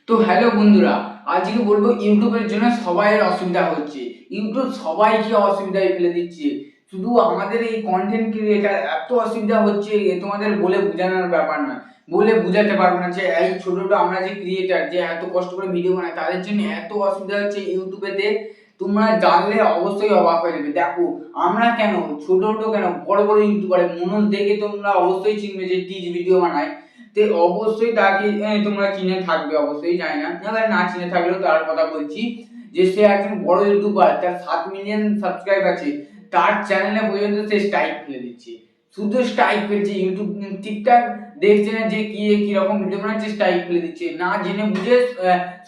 তো হ্যালো বন্ধুরা, আজকে বলবো ইউটিউবের জন্য সবাইয়ের অসুবিধা হচ্ছে। ইউটিউব সবাইকে অসুবিধায় ফেলে দিচ্ছে। শুধু আমাদের এই কন্টেন্ট ক্রিয়েটার এত অসুবিধা হচ্ছে, এ তোমাদের বলে বোঝানোর ব্যাপার না। বলে বোঝাতে পারবো না যে এই ছোট ছোট আমরা যে ক্রিয়েটার যে এত কষ্ট করে ভিডিও বানাই তাদের জন্য এত অসুবিধা হচ্ছে ইউটিউবেতে। তোমরা জানলে অবশ্যই অবাক হয়ে যাবে। দেখো আমরা কেন ছোট ছোট কেন বড় বড় ইউটিউবার মনোজ দেখে তোমরা অবশ্যই চিনবে যে টিজ ভিডিও বানায়। তে অবশ্যই তাকে তোমরা চিনে থাকবে, অবশ্যই জানি না, এবার না চিনে থাকলেও তার কথা বলছি যে সে একজন বড় ইউটিউবার, তার 7 মিলিয়ন সাবস্ক্রাইব আছে, তার চ্যানেলে পর্যন্ত সে স্ট্রাইক ফেলে দিচ্ছে। শুধু স্ট্রাইক ফেলছে, ইউটিউব ঠিকঠাক দেখছে না যে কি কিরকম ভিডিও বানাচ্ছে, স্ট্রাইক ফেলে দিচ্ছে না জেনে বুঝে।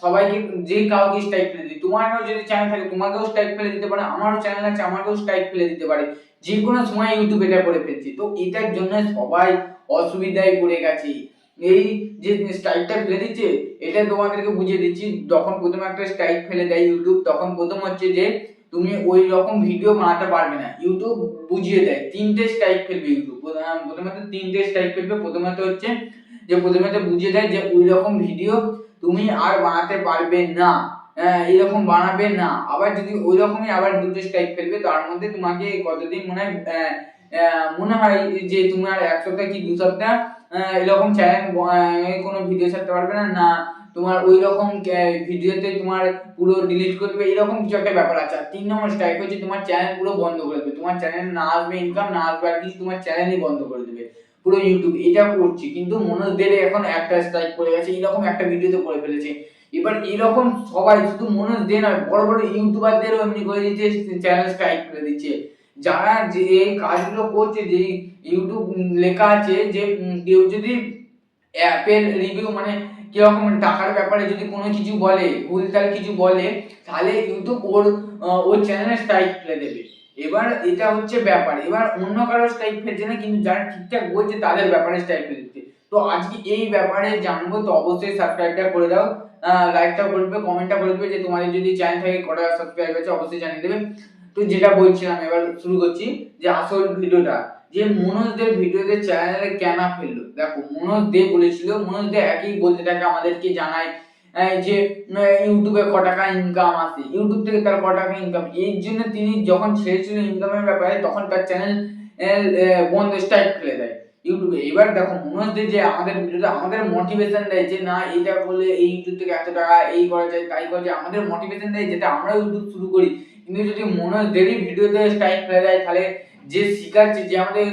সবাইকে যে কাউকে স্ট্রাইক ফেলে দিচ্ছে। তোমারও যদি চ্যানেল থাকে তোমাকেও স্ট্রাইক ফেলে দিতে পারে, আমারও চ্যানেল আছে আমাকেও স্ট্রাইক ফেলে দিতে পারে। যে কোনো সময় ইউটিউব এটা করে ফেলছে। তো এটার জন্য সবাই অসুবিধায় পড়ে গেছে। এই যে স্ট্রাইকটা ফেলে দিচ্ছে, এটা তোমাদেরকে বুঝিয়ে দিচ্ছি। যখন প্রথমে একটা স্ট্রাইক ফেলে দেয় ইউটিউব, তখন প্রথম হচ্ছে যে তুমি ওই রকম ভিডিও বানাতে পারবে না। ইউটিউব বুঝিয়ে দেয়, 3টে স্ট্রাইক ফেলবে ইউটিউব। প্রথমে তো 3টে স্ট্রাইক ফেলবে। প্রথমে তো হচ্ছে যে প্রথমে তো বুঝিয়ে দেয় যে ওই রকম ভিডিও তুমি আর বানাতে পারবে না, এরকম বানাবে না। আবার যদি ওই রকমই আবার 2টে স্ট্রাইক ফেলবে, তার মধ্যে তোমাকে কতদিন মনে হয় যে তোমার 1 সপ্তাহ কি 2 সপ্তাহ এরকম চ্যানেল কোনো ভিডিও ছাড়তে পারবে না, না তোমার ওই রকম ভিডিওতে তোমার পুরো ডিলিট করে দেবে, এরকম কিছু একটা ব্যাপার আছে। আর 3 নম্বর স্ট্রাইক হচ্ছে তোমার চ্যানেল পুরো বন্ধ করে দেবে। তোমার চ্যানেল না আসবে ইনকাম, না আসবে আর কিছু, তোমার চ্যানেলই বন্ধ করে দেবে পুরো ইউটিউব। এটা করছি, কিন্তু মনোজদের এখন একটা স্ট্রাইক পড়ে গেছে, এরকম একটা ভিডিওতে করে ফেলেছে। এবার এরকম সবাই, শুধু মনোজ দে নয়, বড় বড় ইউটিউবারদেরও এমনি করে দিচ্ছে, চ্যানেল স্ট্রাইক করে দিচ্ছে। যারা যে এই কাজগুলো করছে, যে ইউটিউব লেখা আছে যে কেউ যদি অ্যাপের রিভিউ মানে কিরকম টাকার ব্যাপারে যদি কোনো কিছু বলে, ভুলটাল কিছু বলে, তাহলে ইউটিউব ওর চ্যানেলে স্ট্রাইক ফেলে দেবে। এবার এটা হচ্ছে ব্যাপার। এবার অন্য কারো স্ট্রাইক ফেলছে না, কিন্তু যারা ঠিকঠাক বলছে তাদের ব্যাপারে স্ট্রাইক ফেলে দিচ্ছে। তো আজকে এই ব্যাপারে জানবো। তো অবশ্যই সাবস্ক্রাইবটা করে দাও, লাইকটা করে দেবে, কমেন্টটা করে দেবে যে তোমাদের যদি চ্যানেল থেকে কটা সাবস্ক্রাইব আছে অবশ্যই জানিয়ে দেবে। তো যেটা বলছিলাম, এবার শুরু করছি যে আসল ভিডিওটা, যে মনোজ দের ভিডিওতে চ্যানেলে কেন ফেললো। দেখো মনোজ দে বলেছিল, মনোজ দে একই বলতে থাকে আমাদেরকে জানায় যে ইউটিউবে ক টাকা ইনকাম আসে, ইউটিউব থেকে তার ক টাকা ইনকাম। এই জন্য তিনি যখন ছেড়েছিল ইনকামের ব্যাপারে, তখন তার চ্যানেল বন্ধ, স্ট্রাইক ফেলে দেয় ইউটিউবে। এবার দেখো মনোজ দে যে আমাদের ভিডিওতে আমাদের মোটিভেশন দেয় যে না এটা করলে এই ইউটিউব থেকে এত টাকা এই করা যায় তাই করা যায়, আমাদের মোটিভেশন দেয় যেটা আমরা ইউটিউব শুরু করি। কিন্তু যদি মনোজ দেরই ভিডিওতে স্ট্রাইক ফেলে দেয়, তাহলে যে শিখাচ্ছে, যে আমাদের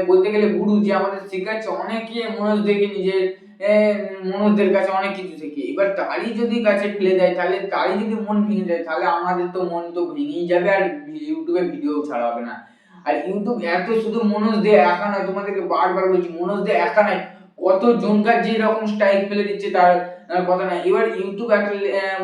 বলতে গেলে গুরু, যে আমাদের শিখাচ্ছে, অনেকে মনোজ দেখে নিজের মনোজদের কাছে অনেক কিছু শেখে। এবার তারই যদি কাছে ফেলে দেয়, তাহলে তারই যদি মন ভেঙে যায়, তাহলে আমাদের তো মন তো ভেঙেই যাবে, আর ইউটিউবে ভিডিও ছাড়া হবে না। আর ইউটিউব এত শুধু মনোজ দে একা নয়, তোমাদেরকে বারবার বলছি, মনোজ দে একা নয়, কত জনকার যে রকম স্ট্রাইক ফেলে দিচ্ছে তার কথা না। এবার ইউটিউব একটা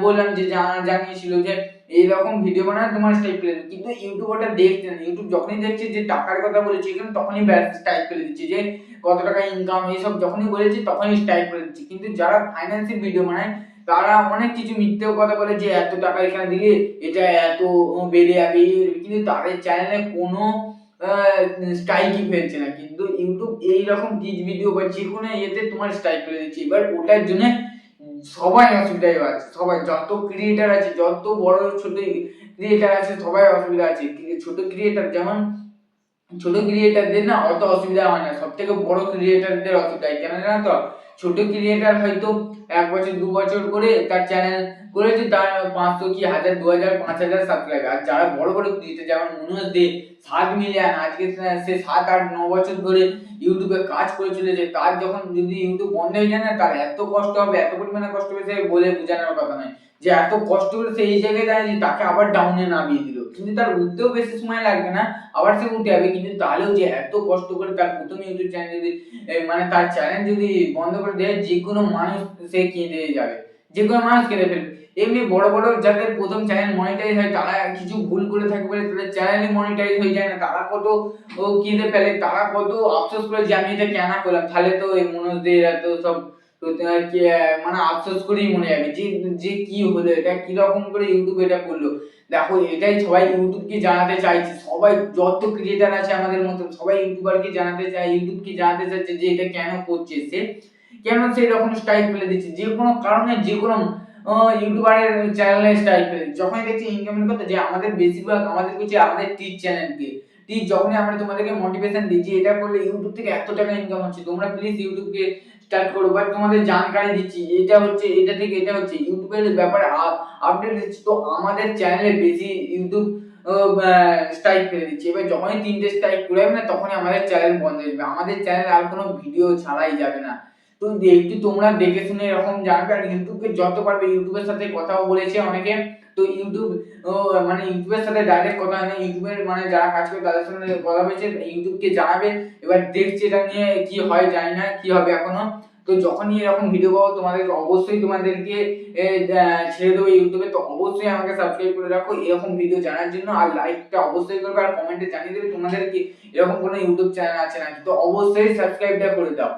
বললাম যে জানিয়েছিল যে এইরকম ভিডিও বানায় তোমার স্ট্রাইক ফেলে দেবে, কিন্তু ইউটিউব ওটা দেখছে না। ইউটিউব যখনই দেখছে যে টাকার কথা বলেছে এখানে, তখনই ব্যাস স্ট্রাইক ফেলে দিচ্ছে, যে কত টাকা ইনকাম এইসব যখনই বলেছে তখনই স্ট্রাইক ফেলে দিচ্ছে। কিন্তু যারা ফাইন্যান্সিয়াল ভিডিও বানায় তারা অনেক কিছু মিথ্যেও কথা বলে, যে এত টাকা এখানে দিলে এটা এত বেড়ে যাবে, কিন্তু তাদের চ্যানেলে কোনো স্ট্রাইকই ফেলছে না। কিন্তু ইউটিউব এইরকম টিচ ভিডিও বা যে কোনো ইয়েতে তোমার স্ট্রাইক ফেলে দিচ্ছে। এবার ওটার জন্য সবাই অসুবিধায় আছে, সবাই, যত ক্রিয়েটার আছে, যত বড় ছোট ক্রিয়েটার আছে, সবাই অসুবিধা আছে। ছোট ক্রিয়েটার যেমন, ছোট ক্রিয়েটারদের না অত অসুবিধা হয় না, সব থেকে বড় ক্রিয়েটারদের অসুবিধা হয়। কেন জানো তো? ছোট ক্রিয়েটার হয়তো 1 বছর 2 বছর করে তার চ্যানেল করেছে, তার 500 কি 1000 2000 5000 সাবস্ক্রাইবার। আর যারা বড় বড় ক্রিয়েটার যেমন মনোজ দে 7 মিলিয়ন, আজকে সে 7 8 9 বছর ধরে ইউটিউবে কাজ করে চলেছে, তার যখন যদি ইউটিউব বন্ধ হয়ে যায় না, তার এত কষ্ট হবে, এত পরিমাণে কষ্ট হবে, সে বলে বোঝানোর কথা নয়। যে এত কষ্ট করে সে এই জায়গায় দাঁড়িয়ে তাকে আবার ডাউনে নামিয়ে দিল, কিন্তু তার উঠতেও বেশি সময় লাগবে না, আবার সে উঠে যাবে। কিন্তু তাহলেও যে এত কষ্ট করে তার প্রথম ইউটিউব চ্যানেল যদি তার চ্যানেল যদি বন্ধ করে দেয়, যে কোনো মানুষ সে কেঁদে যাবে, যে কোনো মানুষ কেঁদে ফেলবে। এমনি বড় বড় যাদের প্রথম চ্যানেল মনিটাইজ হয়, তারা কিছু ভুল করে থাকে বলে তাদের চ্যানেলই মনিটাইজ হয়ে যায় না, তারা কত কেঁদে ফেলে, তারা কত আফসোস করে যে আমি এটা কেন করলাম। তাহলে তো এই মনোজদের এত সব আফসোস করেই মনে যাবে যে যে কি হলো, এটা কিরকম করে ইউটিউব এটা করলো। দেখো এটাই সবাই ইউটিউবকে জানাতে চাইছে, সবাই যত ক্রিয়েটার আছে আমাদের মতো সবাই ইউটিউবারকে জানাতে চায়, ইউটিউবকে জানাতে চাইছে যে এটা কেন করছে সে। কেন সেই রকম স্ট্রাইক ফেলে দিচ্ছে, যে কোনো কারণে যে কোনো ইউটিউবারের চ্যানেলে স্ট্রাইক ফেলে দিচ্ছে। যখনই দেখছি ইনকামের কথা, যে আমাদের বেশিরভাগ আমাদের হচ্ছে আমাদের টিচ চ্যানেলকে, টিচ যখনই আমরা তোমাদেরকে মোটিভেশন দিচ্ছি এটা করলে ইউটিউব থেকে এত টাকা ইনকাম হচ্ছে, তোমরা প্লিজ ইউটিউবকে স্টার্ট করো, বা তোমাদের জানকারি দিচ্ছি এটা হচ্ছে, এটা থেকে এটা হচ্ছে, ইউটিউবের ব্যাপারে আপডেট দিচ্ছি, তো আমাদের চ্যানেলে বেশি ইউটিউব স্ট্রাইক ফেলে দিচ্ছে। এবার যখনই 3টে স্ট্রাইক পড়ে যাবে না, তখনই আমাদের চ্যানেল বন্ধ হয়ে যাবে, আমাদের চ্যানেলে আর কোনো ভিডিও ছাড়াই যাবে না। তো একটু তোমরা দেখে শুনে এরকম জানবে। আর ইউটিউবকে যত পারবে, ইউটিউবের সাথে কথাও বলেছে অনেকে, তো ইউটিউব মানে ইউটিউবের সাথে ডাইরেক্ট কথা হয় না, ইউটিউবের মানে যারা কাজ করে তাদের সঙ্গে কথা বলেছে, ইউটিউবকে জানাবে। এবার দেখছি এটা নিয়ে কি হয়, জানি না কি হবে এখনো। তো যখনই এরকম ভিডিও পাবো তোমাদের অবশ্যই তোমাদেরকে ছেড়ে দেবো ইউটিউবে। তো অবশ্যই আমাকে সাবস্ক্রাইব করে রাখো এরকম ভিডিও জানার জন্য, আর লাইকটা অবশ্যই করবে, আর কমেন্টে জানিয়ে দেবে তোমাদের কি এরকম কোনো ইউটিউব চ্যানেল আছে নাকি, তো অবশ্যই সাবস্ক্রাইবটা করে দাও।